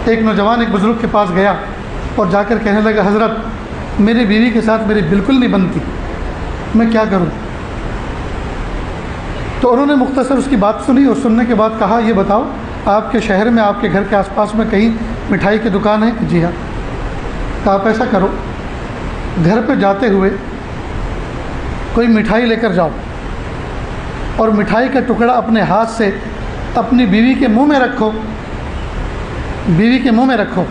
ایک نوجوان ایک بزرگ کے پاس گیا اور جا کر کہنے لگا حضرت میری بیوی کے ساتھ میری بالکل نہیں بنتی، میں کیا کروں؟ تو انہوں نے مختصر اس کی بات سنی اور سننے کے بعد کہا یہ بتاؤ آپ کے شہر میں آپ کے گھر کے آس پاس میں کہیں مٹھائی کی دکان ہے؟ جی ہاں۔ تو آپ ایسا کرو گھر پہ جاتے ہوئے کوئی مٹھائی لے کر جاؤ اور مٹھائی کا ٹکڑا اپنے ہاتھ سے اپنی بیوی کے منہ میں رکھو، بیوی کے منہ میں رکھو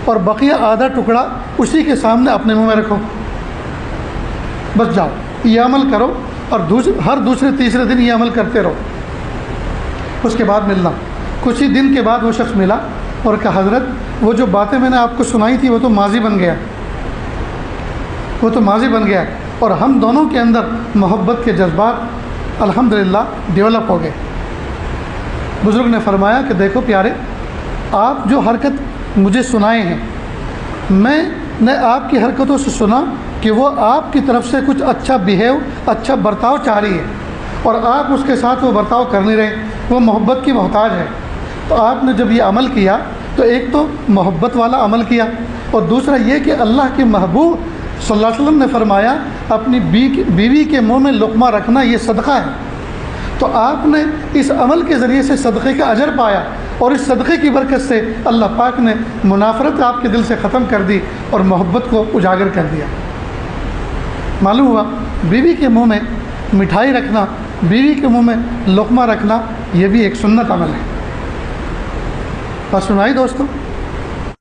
اور بقیہ آدھا ٹکڑا اسی کے سامنے اپنے منہ میں رکھو، بس جاؤ یہ عمل کرو اور ہر دوسرے تیسرے دن یہ عمل کرتے رہو۔ اس کے بعد ملنا۔ کچھ ہی دن کے بعد وہ شخص ملا اور کہا حضرت وہ جو باتیں میں نے آپ کو سنائی تھی وہ تو ماضی بن گیا، وہ تو ماضی بن گیا، اور ہم دونوں کے اندر محبت کے جذبات الحمدللہ ڈیولپ ہو گئے۔ بزرگ نے فرمایا کہ دیکھو پیارے، آپ جو حرکت مجھے سنائے ہیں میں نے آپ کی حرکتوں سے سنا کہ وہ آپ کی طرف سے کچھ اچھا اچھا برتاؤ چاہ رہی ہے اور آپ اس کے ساتھ وہ برتاؤ کر نہیں رہے، وہ محبت کی محتاج ہے۔ تو آپ نے جب یہ عمل کیا تو ایک تو محبت والا عمل کیا، اور دوسرا یہ کہ اللہ کے محبوب صلی اللہ علیہ وسلم نے فرمایا اپنی بیوی کے منہ میں لقمہ رکھنا یہ صدقہ ہے، تو آپ نے اس عمل کے ذریعے سے صدقے کا اجر پایا، اور اس صدقے کی برکت سے اللہ پاک نے منافرت آپ کے دل سے ختم کر دی اور محبت کو اجاگر کر دیا۔ معلوم ہوا بیوی کے منہ میں مٹھائی رکھنا، بیوی کے منہ میں لقمہ رکھنا یہ بھی ایک سنت عمل ہے۔ بس سنائی دوستو۔